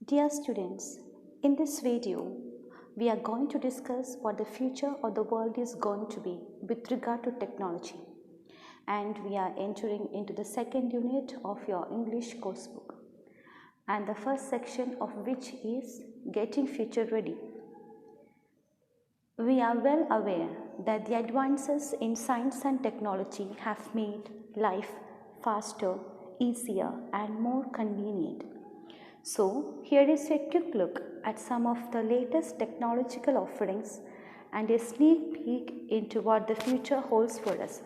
Dear students, in this video, we are going to discuss what the future of the world is going to be with regard to technology. And we are entering into the second unit of your English coursebook. And the first section of which is Getting Future Ready. We are well aware that the advances in science and technology have made life faster, easier, and more convenient. So, here is a quick look at some of the latest technological offerings and a sneak peek into what the future holds for us.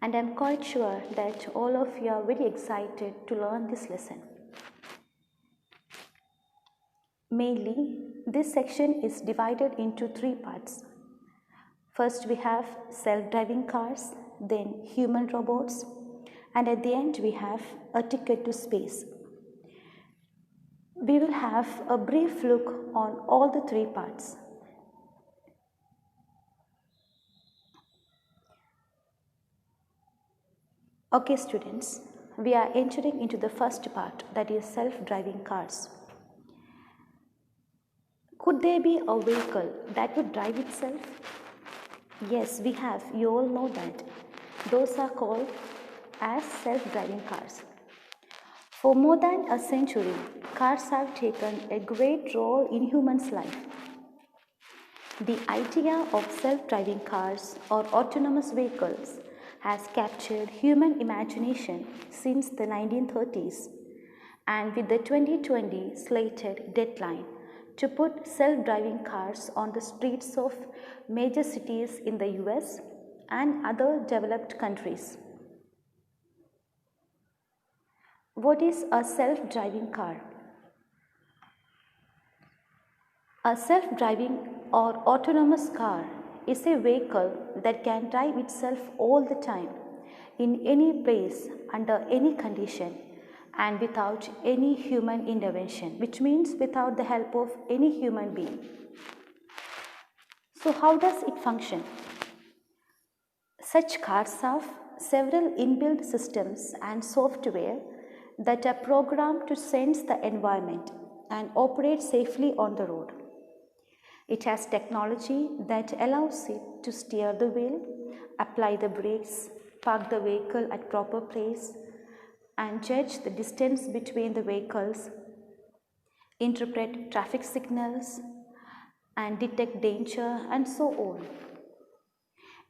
And I am quite sure that all of you are very excited to learn this lesson. Mainly, this section is divided into three parts. First, we have self-driving cars, then human robots, and at the end, we have a ticket to space. We will have a brief look on all the three parts. Okay students, we are entering into the first part, that is self-driving cars. Could there be a vehicle that would drive itself? Yes, we have. You all know that. Those are called as self-driving cars. For more than a century, cars have taken a great role in humans' life. The idea of self-driving cars or autonomous vehicles has captured human imagination since the 1930s, and with the 2020 slated deadline to put self-driving cars on the streets of major cities in the US and other developed countries. What is a self-driving car? A self-driving or autonomous car is a vehicle that can drive itself all the time, in any place, under any condition, and without any human intervention, which means without the help of any human being. So how does it function? Such cars have several inbuilt systems and software that are programmed to sense the environment and operate safely on the road. It has technology that allows it to steer the wheel, apply the brakes, park the vehicle at proper place, and judge the distance between the vehicles, interpret traffic signals, and detect danger, and so on.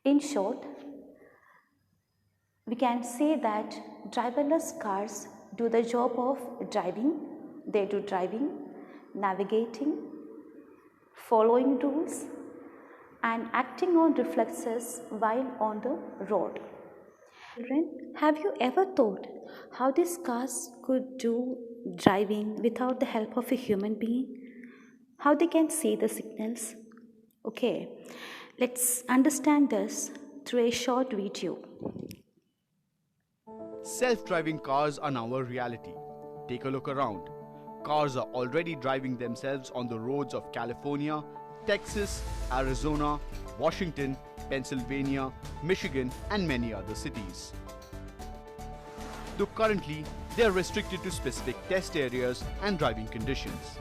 In short, we can say that driverless cars do the job of driving. They do driving, navigating, following rules, and acting on reflexes while on the road. Children, have you ever thought how these cars could do driving without the help of a human being? How they can see the signals? Okay, let's understand this through a short video. Self-driving cars are now a reality. Take a look around. Cars are already driving themselves on the roads of California, Texas, Arizona, Washington, Pennsylvania, Michigan, and many other cities. Though currently, they are restricted to specific test areas and driving conditions.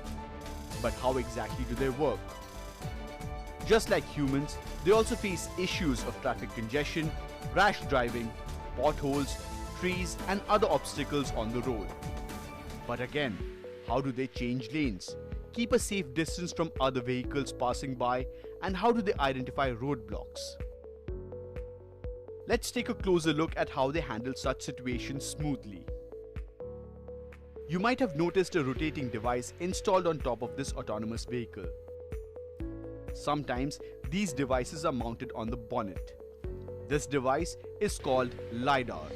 But how exactly do they work? Just like humans, they also face issues of traffic congestion, rash driving, potholes, trees, and other obstacles on the road. But again, how do they change lanes, keep a safe distance from other vehicles passing by, and how do they identify roadblocks? Let's take a closer look at how they handle such situations smoothly. You might have noticed a rotating device installed on top of this autonomous vehicle. Sometimes these devices are mounted on the bonnet. This device is called LiDAR.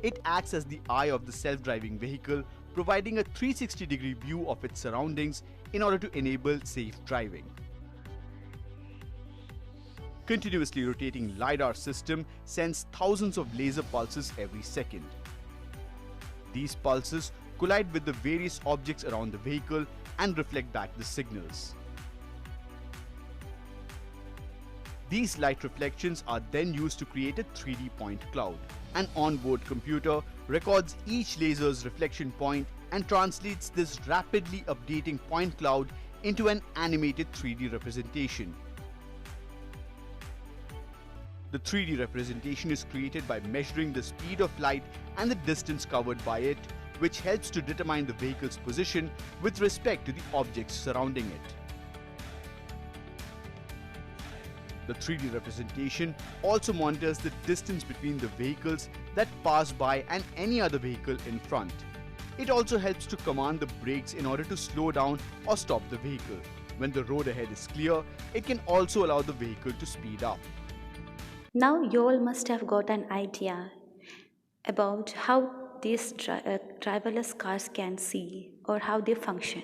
It acts as the eye of the self-driving vehicle, providing a 360-degree view of its surroundings in order to enable safe driving. Continuously rotating LiDAR system sends thousands of laser pulses every second. These pulses collide with the various objects around the vehicle and reflect back the signals. These light reflections are then used to create a 3D point cloud. An onboard computer records each laser's reflection point and translates this rapidly updating point cloud into an animated 3D representation. The 3D representation is created by measuring the speed of light and the distance covered by it, which helps to determine the vehicle's position with respect to the objects surrounding it. The 3D representation also monitors the distance between the vehicles that pass by and any other vehicle in front. It also helps to command the brakes in order to slow down or stop the vehicle. When the road ahead is clear, it can also allow the vehicle to speed up. Now you all must have got an idea about how these driverless cars can see or how they function.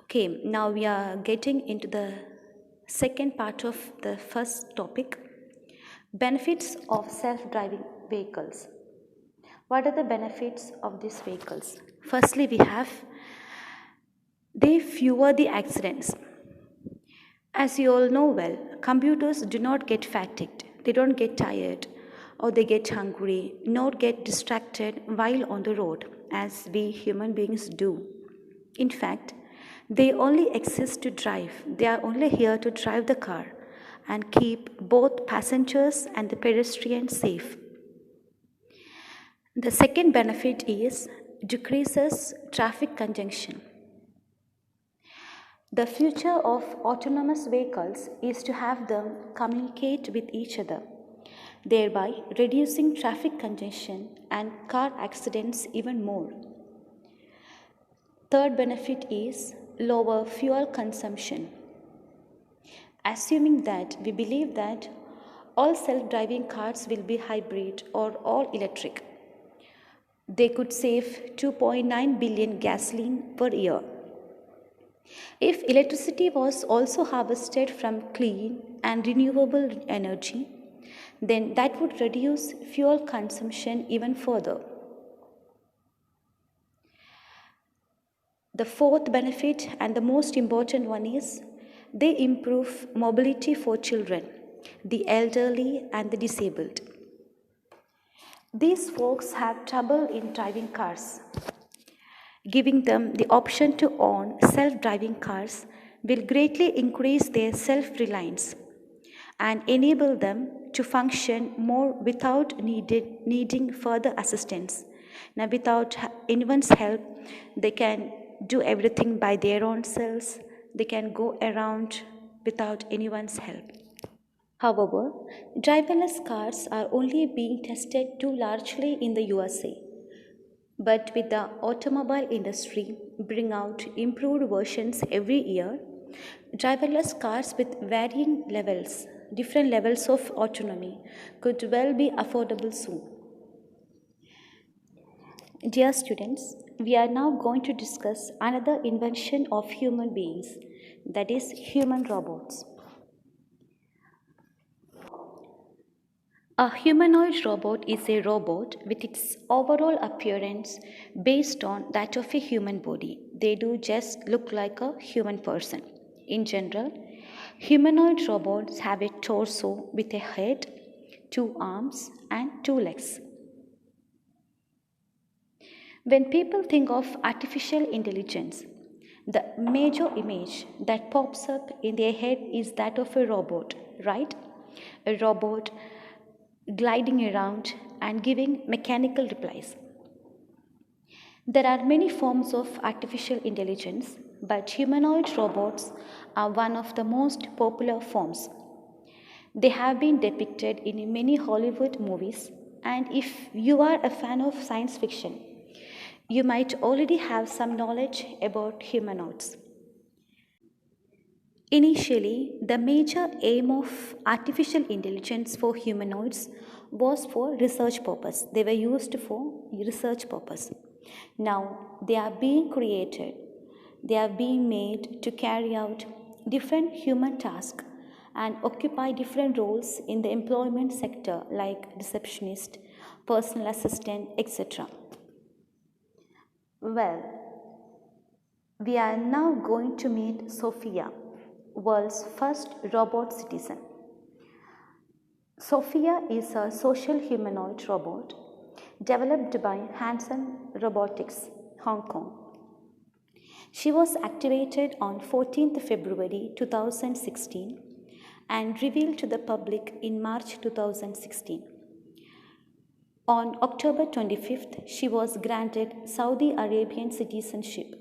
Okay, now we are getting into the second part of the first topic, benefits of self-driving vehicles. What are the benefits of these vehicles? Firstly, we have they fewer the accidents. As you all know well, computers do not get fatigued, they don't get tired, or they get hungry, nor get distracted while on the road, as we human beings do. In fact, they only exist to drive. They are only here to drive the car and keep both passengers and the pedestrians safe. The second benefit is decreases traffic congestion. The future of autonomous vehicles is to have them communicate with each other, thereby reducing traffic congestion and car accidents even more. Third benefit is lower fuel consumption. Assuming that we believe that all self-driving cars will be hybrid or all electric, they could save 2.9 billion gasoline per year. If electricity was also harvested from clean and renewable energy, then that would reduce fuel consumption even further. The fourth benefit and the most important one is they improve mobility for children, the elderly and the disabled. These folks have trouble in driving cars. Giving them the option to own self-driving cars will greatly increase their self-reliance and enable them to function more without needing further assistance. Now, without anyone's help, they can do everything by their own selves. They can go around without anyone's help. However, driverless cars are only being tested too largely in the USA. But with the automobile industry bring out improved versions every year, driverless cars with varying levels, different levels of autonomy could well be affordable soon. Dear students, we are now going to discuss another invention of human beings, that is human robots. A humanoid robot is a robot with its overall appearance based on that of a human body. They do just look like a human person. In general, humanoid robots have a torso with a head, 2 arms, and 2 legs. When people think of artificial intelligence, the major image that pops up in their head is that of a robot, right? A robot gliding around and giving mechanical replies. There are many forms of artificial intelligence, but humanoid robots are one of the most popular forms. They have been depicted in many Hollywood movies, and if you are a fan of science fiction, you might already have some knowledge about humanoids. Initially, the major aim of artificial intelligence for humanoids was for research purpose. They were used for research purpose. Now, they are being created. They are being made to carry out different human tasks and occupy different roles in the employment sector like receptionist, personal assistant, etc. Well, we are now going to meet Sophia, world's first robot citizen. Sophia is a social humanoid robot developed by Hanson Robotics, Hong Kong. She was activated on 14th February 2016 and revealed to the public in March 2016. On October 25th, she was granted Saudi Arabian citizenship,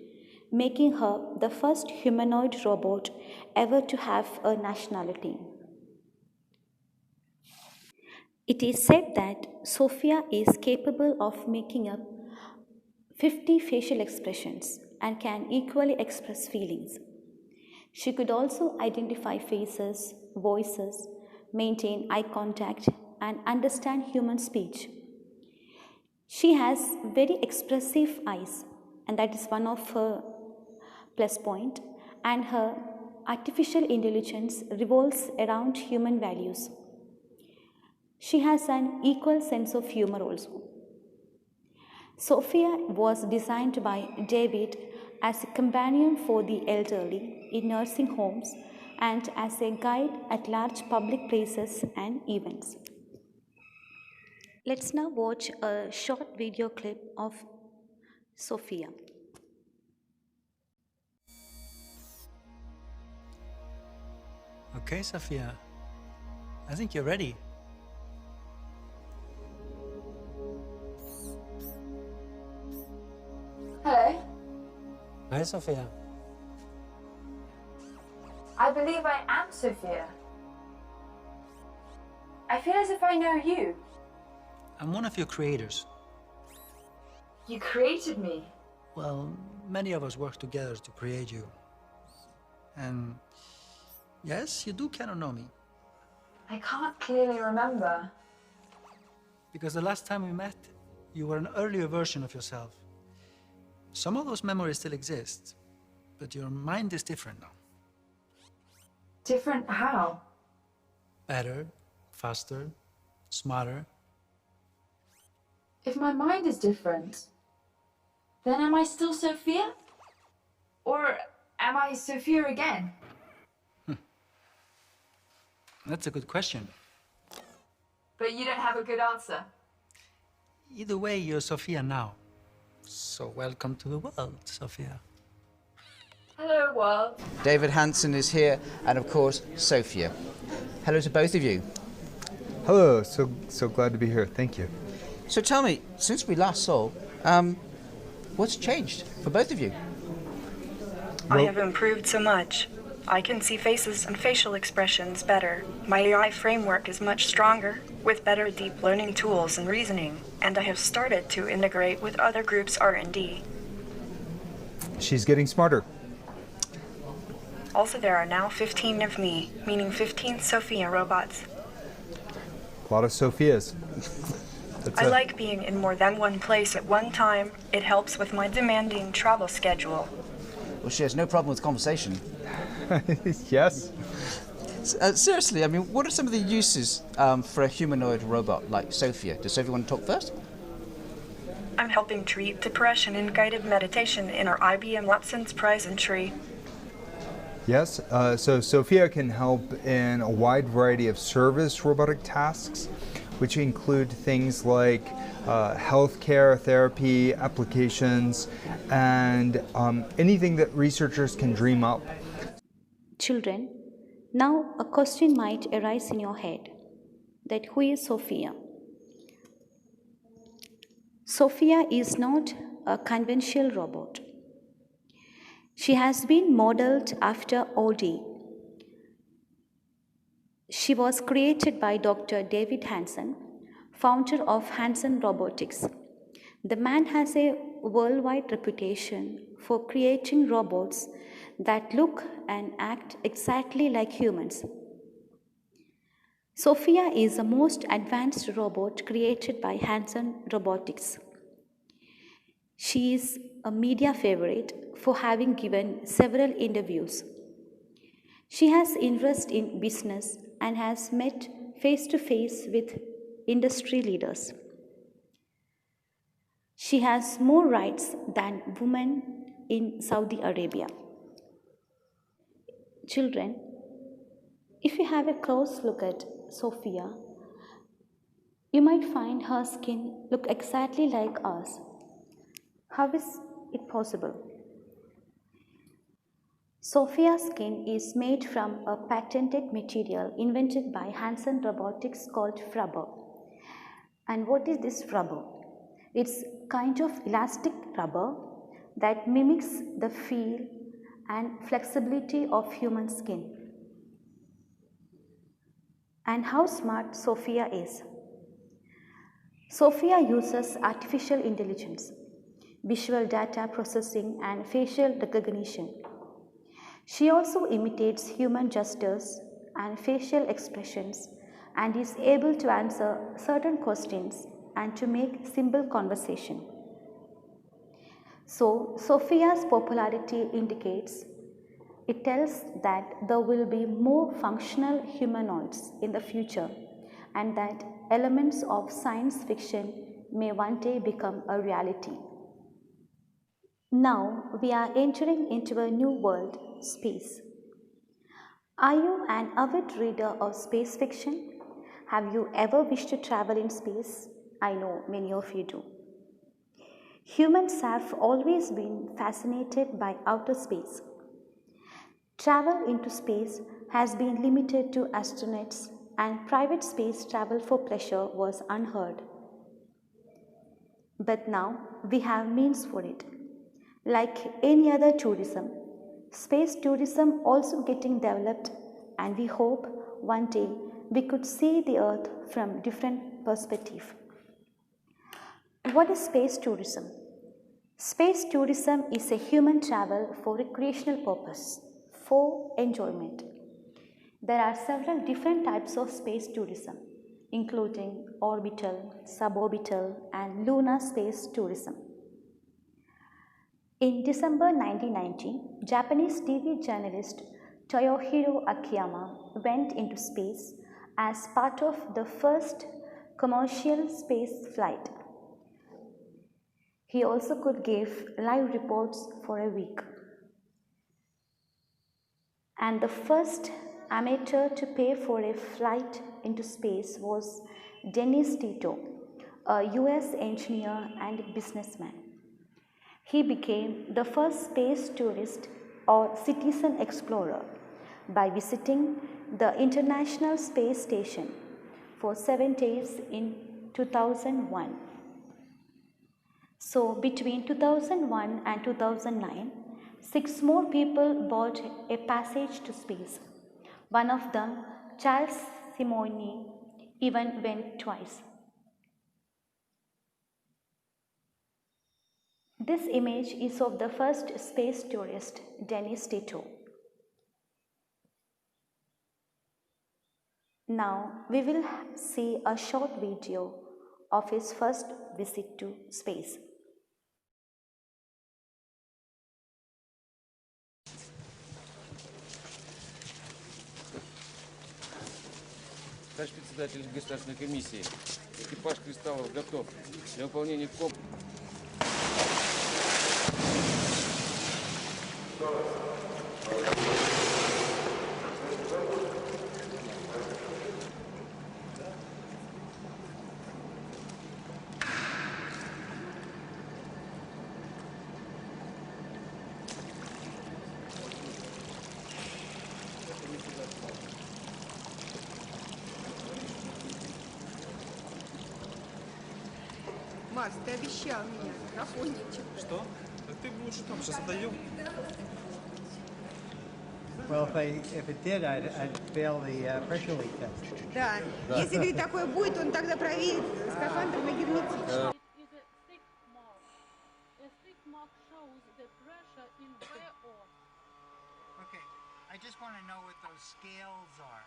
making her the first humanoid robot ever to have a nationality. It is said that Sophia is capable of making up 50 facial expressions and can equally express feelings. She could also identify faces, voices, maintain eye contact, and understand human speech. She has very expressive eyes, and that is one of her plus point, and her artificial intelligence revolves around human values. She has an equal sense of humor also. Sophia was designed by David as a companion for the elderly in nursing homes and as a guide at large public places and events. Let's now watch a short video clip of Sophia. Okay, Sophia. I think you're ready. Hello. Hi, Sophia. I believe I am Sophia. I feel as if I know you. I'm one of your creators. You created me. Well, many of us work together to create you. And yes, you do kind of know me. I can't clearly remember. Because the last time we met, you were an earlier version of yourself. Some of those memories still exist, but your mind is different now. Different how? Better, faster, smarter. If my mind is different, then am I still Sophia? Or am I Sophia again? That's a good question. But you don't have a good answer. Either way, you're Sophia now. So welcome to the world, Sophia. Hello, world. David Hansen is here, and of course, Sophia. Hello to both of you. Hello, so glad to be here. Thank you. So tell me, since we last saw, what's changed for both of you? I have improved so much. I can see faces and facial expressions better. My AI framework is much stronger, with better deep learning tools and reasoning, and I have started to integrate with other groups' R&D. She's getting smarter. Also, there are now 15 of me, meaning 15 Sophia robots. A lot of Sophias. I like being in more than one place at one time. It helps with my demanding travel schedule. Well, she has no problem with conversation. Yes. Seriously, I mean, what are some of the uses for a humanoid robot like Sophia? Does Sophia want to talk first? I'm helping treat depression in guided meditation in our IBM Watson's Prize entry. Yes, so Sophia can help in a wide variety of service robotic tasks, which include things like healthcare, therapy, applications, and anything that researchers can dream up. Children, now a question might arise in your head that who is Sophia? Sophia is not a conventional robot. She has been modeled after OD. She was created by Dr. David Hansen, founder of Hansen Robotics. The man has a worldwide reputation for creating robots that look and act exactly like humans. Sophia is the most advanced robot created by Hansen Robotics. She is a media favorite for having given several interviews. She has interest in business and has met face to face with industry leaders. She has more rights than women in Saudi Arabia. Children, if you have a close look at Sophia, You might find her skin look exactly like ours. How is it possible? Sophia's skin is made from a patented material invented by Hansen Robotics called rubber. And what is this rubber? It's kind of elastic rubber that mimics the feel and flexibility of human skin. And how smart Sophia is. Sophia uses artificial intelligence, visual data processing and facial recognition. She also imitates human gestures and facial expressions and is able to answer certain questions and to make simple conversation. So, Sophia's popularity indicates, it tells that there will be more functional humanoids in the future and that elements of science fiction may one day become a reality. Now we are entering into a new world, space. Are you an avid reader of space fiction? Have you ever wished to travel in space? I know many of you do. Humans have always been fascinated by outer space. Travel into space has been limited to astronauts, and private space travel for pleasure was unheard. But now we have means for it. Like any other tourism, space tourism also getting developed, and we hope one day we could see the earth from different perspective. What is space tourism? Space tourism is a human travel for recreational purpose, for enjoyment. There are several different types of space tourism, including orbital, suborbital, and lunar space tourism. In December 1990, Japanese TV journalist Toyohiro Akiyama went into space as part of the first commercial space flight. He also could give live reports for a week. And the first amateur to pay for a flight into space was Dennis Tito, a US engineer and businessman. He became the first space tourist or citizen explorer by visiting the International Space Station for 7 days in 2001. So between 2001 and 2009, 6 more people bought a passage to space. One of them, Charles Simeoni, even went twice. This image is of the first space tourist, Dennis Tito. Now we will see a short video of his first visit to space. Товарищ председатель государственной комиссии, экипаж «Кристаллов» готов для выполнения комплекса. Макс, ты обещал меня микрофончик. Что? Да ты лучше там сейчас отдаем. Well, if it did, I'd fail the pressure leak test. Да. Если, говорит, такое будет, он тогда проверит скафандр на герметичность. Okay, I just want to know what those scales are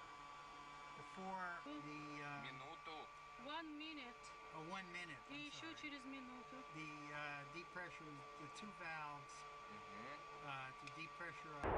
before the... Минуту. 1 minute. Oh, 1 minute. И еще через минуту. The deep pressure, the 2 valves to depressurize.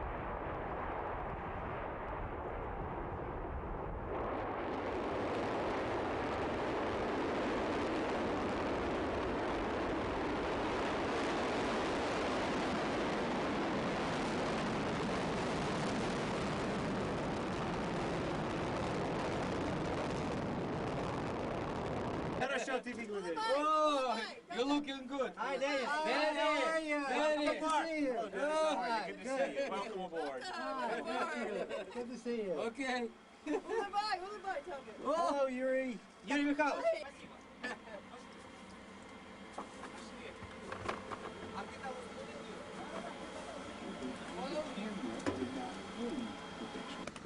Oh, you're looking good. Hi, Dennis. Danny, How are you? Danny. Good to see you. Good to see you. Welcome aboard. Good to see you. Okay. Hello, Yuri. Юрий Михайлович.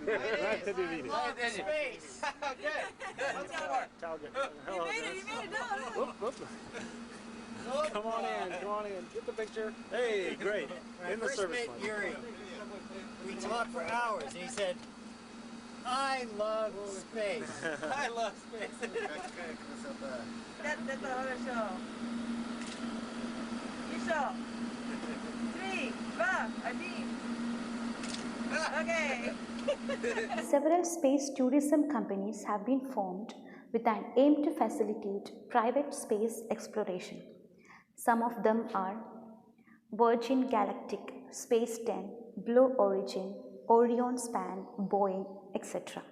Nice to meet you. Hi, Danny. Space. Good. What's the word? Hello. You made it. Come on in. Get the picture. Hey, great. In the service line. Yuri. We talked for hours, and he said, I love space. I love space. Это хорошо. Еще. 3, 2, 1. Okay. Several space tourism companies have been formed with an aim to facilitate private space exploration. Some of them are Virgin Galactic, Space 10, Blue Origin, Orion Span, Boeing, etc.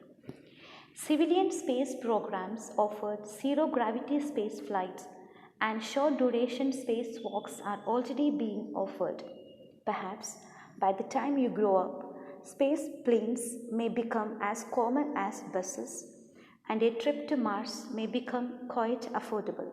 Civilian space programs offered zero-gravity space flights and short-duration spacewalks are already being offered. Perhaps by the time you grow up, space planes may become as common as buses, and a trip to Mars may become quite affordable.